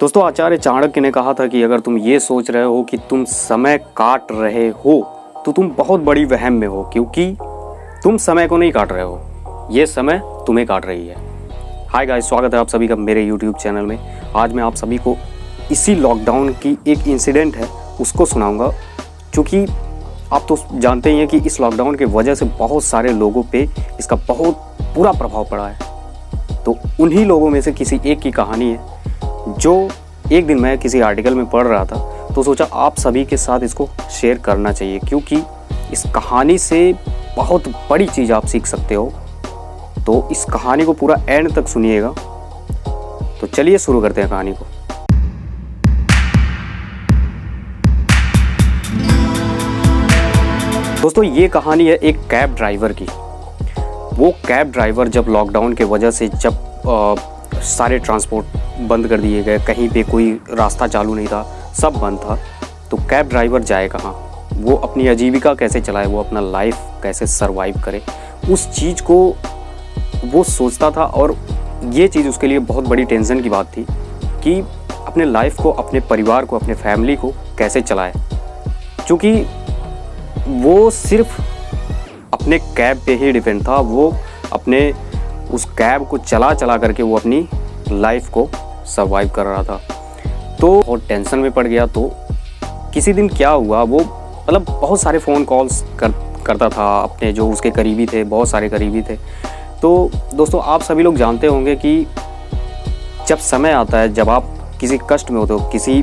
दोस्तों, आचार्य चाणक्य ने कहा था कि अगर तुम ये सोच रहे हो कि तुम समय काट रहे हो तो तुम बहुत बड़ी वहम में हो, क्योंकि तुम समय को नहीं काट रहे हो, ये समय तुम्हें काट रही है। हाय गाइस, स्वागत है आप सभी का मेरे यूट्यूब चैनल में। आज मैं आप सभी को इसी लॉकडाउन की एक इंसिडेंट है उसको सुनाऊंगा, क्योंकि आप तो जानते ही हैं कि इस लॉकडाउन के वजह से बहुत सारे लोगों पे इसका बहुत बुरा प्रभाव पड़ा है। तो उन्हीं लोगों में से किसी एक की कहानी है जो एक दिन मैं किसी आर्टिकल में पढ़ रहा था, तो सोचा आप सभी के साथ इसको शेयर करना चाहिए, क्योंकि इस कहानी से बहुत बड़ी चीज़ आप सीख सकते हो। तो इस कहानी को पूरा एंड तक सुनिएगा। तो चलिए शुरू करते हैं कहानी को। दोस्तों, ये कहानी है एक कैब ड्राइवर की। वो कैब ड्राइवर जब लॉकडाउन के वजह से जब सारे ट्रांसपोर्ट बंद कर दिए गए, कहीं पे कोई रास्ता चालू नहीं था, सब बंद था, तो कैब ड्राइवर जाए कहाँ? वो अपनी आजीविका कैसे चलाए, वो अपना लाइफ कैसे सरवाइव करे, उस चीज़ को वो सोचता था। और ये चीज़ उसके लिए बहुत बड़ी टेंशन की बात थी कि अपने लाइफ को, अपने परिवार को, अपने फैमिली को कैसे चलाए, क्योंकि वो सिर्फ अपने कैब पे ही डिपेंड था। वो अपने उस कैब को चला चला करके वो अपनी लाइफ को सरवाइव कर रहा था। तो बहुत टेंशन में पड़ गया। तो किसी दिन क्या हुआ, वो मतलब बहुत सारे फ़ोन कॉल्स करता था अपने जो उसके करीबी थे, बहुत सारे करीबी थे। तो दोस्तों, आप सभी लोग जानते होंगे कि जब समय आता है, जब आप किसी कष्ट में होते हो, किसी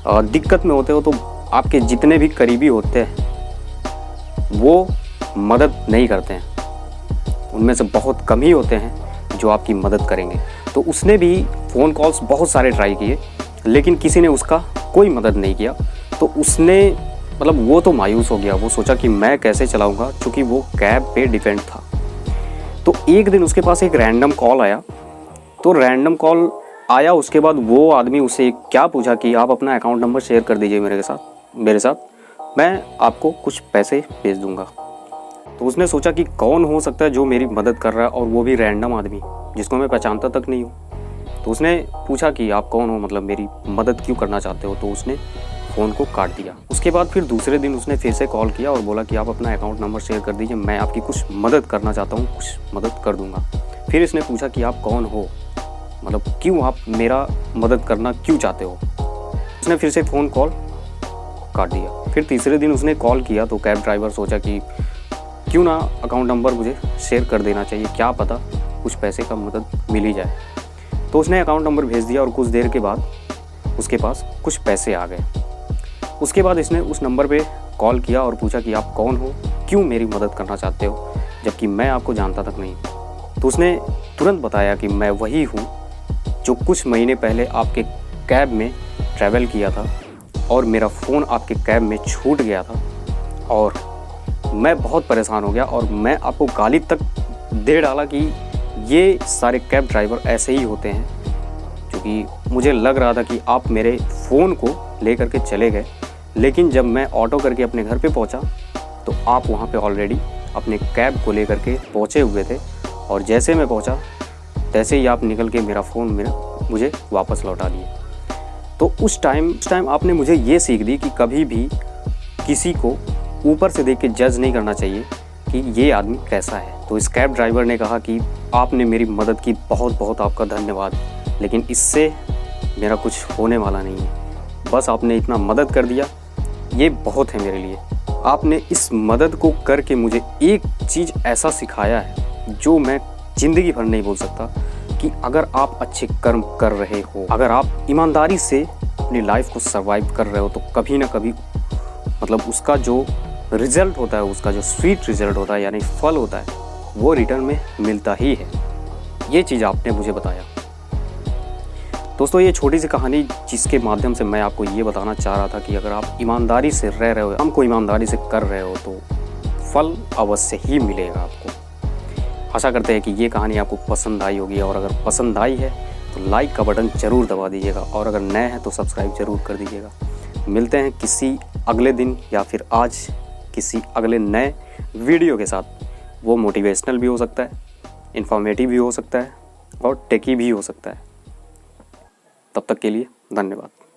दिक्कत में होते हो, तो आपके जितने भी करीबी होते हैं वो मदद नहीं करते हैं। उनमें से बहुत कम ही होते हैं जो आपकी मदद करेंगे। तो उसने भी फ़ोन कॉल्स बहुत सारे ट्राई किए, लेकिन किसी ने उसका कोई मदद नहीं किया। तो उसने मतलब वो तो मायूस हो गया। वो सोचा कि मैं कैसे चलाऊंगा, क्योंकि वो कैब पे डिपेंड था। तो एक दिन उसके पास एक रैंडम कॉल आया। तो रैंडम कॉल आया, उसके बाद वो आदमी उससे क्या पूछा कि आप अपना अकाउंट नंबर शेयर कर दीजिए मेरे साथ, मैं आपको कुछ पैसे भेज दूँगा। तो उसने सोचा कि कौन हो सकता है जो मेरी मदद कर रहा है, और वो भी रैंडम आदमी जिसको मैं पहचानता तक नहीं हूँ। तो उसने पूछा कि आप कौन हो, मतलब मेरी मदद क्यों करना चाहते हो। तो उसने फ़ोन को काट दिया। उसके बाद फिर दूसरे दिन उसने फिर से कॉल किया और बोला कि आप अपना अकाउंट नंबर शेयर कर दीजिए, मैं आपकी कुछ मदद करना चाहता हूँ, कुछ मदद कर दूँगा। फिर इसने पूछा कि आप कौन हो, मतलब क्यों आप मेरा मदद करना क्यों चाहते हो। उसने फिर से फ़ोन कॉल काट दिया। फिर तीसरे दिन उसने कॉल किया। तो कैब ड्राइवर सोचा कि क्यों ना अकाउंट नंबर मुझे शेयर कर देना चाहिए, क्या पता कुछ पैसे का मदद मिल ही जाए। तो उसने अकाउंट नंबर भेज दिया और कुछ देर के बाद उसके पास कुछ पैसे आ गए। उसके बाद इसने उस नंबर पे कॉल किया और पूछा कि आप कौन हो, क्यों मेरी मदद करना चाहते हो, जबकि मैं आपको जानता तक नहीं। तो उसने तुरंत बताया कि मैं वही हूँ जो कुछ महीने पहले आपके कैब में ट्रैवल किया था और मेरा फ़ोन आपके कैब में छूट गया था, और मैं बहुत परेशान हो गया और मैं आपको गाली तक दे डाला कि ये सारे कैब ड्राइवर ऐसे ही होते हैं, क्योंकि मुझे लग रहा था कि आप मेरे फ़ोन को लेकर के चले गए, लेकिन जब मैं ऑटो करके अपने घर पे पहुंचा तो आप वहां पे ऑलरेडी अपने कैब को लेकर के पहुंचे हुए थे, और जैसे मैं पहुंचा तैसे ही आप निकल के मेरा फ़ोन मुझे वापस लौटा दिए। तो उस टाइम आपने मुझे ये सीख दी कि कभी भी किसी को ऊपर से देख के जज नहीं करना चाहिए कि ये आदमी कैसा है। तो इस कैब ड्राइवर ने कहा कि आपने मेरी मदद की, बहुत बहुत आपका धन्यवाद, लेकिन इससे मेरा कुछ होने वाला नहीं है। बस आपने इतना मदद कर दिया, ये बहुत है मेरे लिए। आपने इस मदद को करके मुझे एक चीज़ ऐसा सिखाया है जो मैं ज़िंदगी भर नहीं भूल सकता, कि अगर आप अच्छे कर्म कर रहे हो, अगर आप ईमानदारी से अपनी लाइफ को सर्वाइव कर रहे हो, तो कभी ना कभी मतलब उसका जो रिज़ल्ट होता है, उसका जो स्वीट रिज़ल्ट होता है, यानी फल होता है, वो रिटर्न में मिलता ही है। ये चीज़ आपने मुझे बताया। दोस्तों, ये छोटी सी कहानी जिसके माध्यम से मैं आपको ये बताना चाह रहा था कि अगर आप ईमानदारी से रह रहे हो, काम को ईमानदारी से कर रहे हो, तो फल अवश्य ही मिलेगा आपको। आशा करते हैं कि ये कहानी आपको पसंद आई होगी, और अगर पसंद आई है तो लाइक का बटन ज़रूर दबा दीजिएगा, और अगर नए हैं तो सब्सक्राइब ज़रूर कर दीजिएगा। मिलते हैं किसी अगले दिन या फिर आज किसी अगले नए वीडियो के साथ। वो मोटिवेशनल भी हो सकता है, इन्फॉर्मेटिव भी हो सकता है, और टेकी भी हो सकता है। तब तक के लिए धन्यवाद।